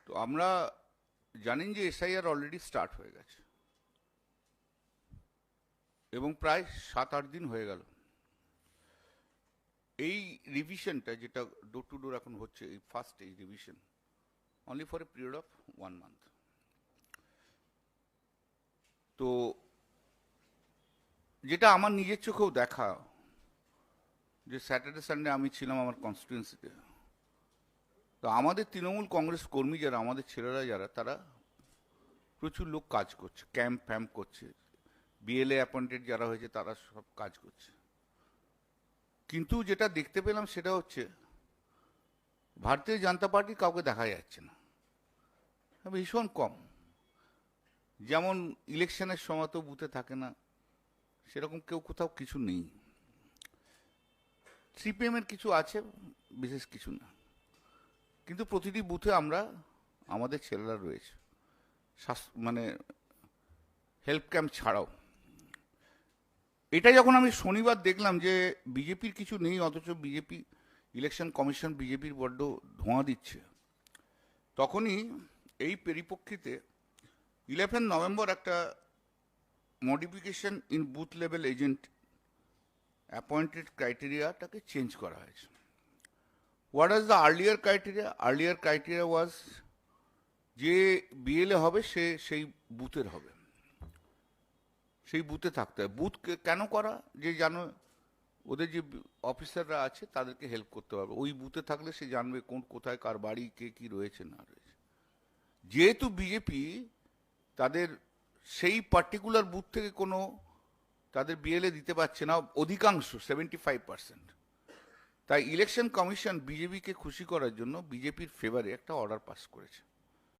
তো আমরা জানেন যে এসআইআর অলরেডি স্টার্ট হয়ে গেছে এবং প্রায় 7-8 দিন হয়ে গেল। এই রিভিশনটা যেটা ডোর টু ডোর এখন হচ্ছে, এই ফার্স্ট এই revision only for a period of 1 month. তো যেটা আমার নিজের চোখেও দেখা, যে স্যাটারডে সানডে আমি ছিলাম আমার কনস্টিটুয়েন্সিতে, তো আমাদের তৃণমূল কংগ্রেস কর্মী যারা, আমাদের ছেলেরা যারা, তারা প্রচুর লোক কাজ করছে, ক্যাম্প ফ্যাম্প করছে, বিএলএ অ্যাপয়েন্টেড যারা হয়েছে তারা সব কাজ করছে। কিন্তু যেটা দেখতে পেলাম সেটা হচ্ছে ভারতীয় জনতা পার্টি কাউকে দেখা যাচ্ছে না, ভীষণ কম। যেমন ইলেকশনের সময় তো বুথে থাকে না, সেরকম কেউ কোথাও কিছু নেই। সিপিএমের কিছু আছে, বিশেষ কিছু না। কিন্তু প্রতিটি বুথে আমরা, আমাদের ছেলেরা রয়েছে, মানে হেল্প ক্যাম্প ছাড়াও। এটা যখন আমি শনিবার দেখলাম যে বিজেপির কিছু নেই, অথচ বিজেপি ইলেকশন কমিশন বিজেপির বড্ড ধোঁয়া দিচ্ছে, তখনই এই পরিপ্রেক্ষিতে 11 নভেম্বর একটা modification in booth level agent appointed ক্রাইটেরিয়াটাকে চেঞ্জ করা হয়েছে। What is the earlier criteria? Earlier criteria was যে বিএলএ হবে সে সেই বুথের হবে, সেই বুথে থাকতে হয়। বুথ কেন করা? যে জানো ওদের যে অফিসাররা আছে তাদেরকে হেল্প করতে পারবে, ওই বুথে থাকলে সে জানবে কোন কোথায় কার বাড়ি, কে কি রয়েছে না রয়েছে। যেহেতু বিজেপি তাদের সেই পার্টিকুলার বুথ থেকে কোনো তাদের বিএলএ দিতে পারছে না, অধিকাংশ 75%, তাই ইলেকশন কমিশন বিজেপিকে খুশি করার জন্য বিজেপির ফেভারে একটা অর্ডার পাস করেছে।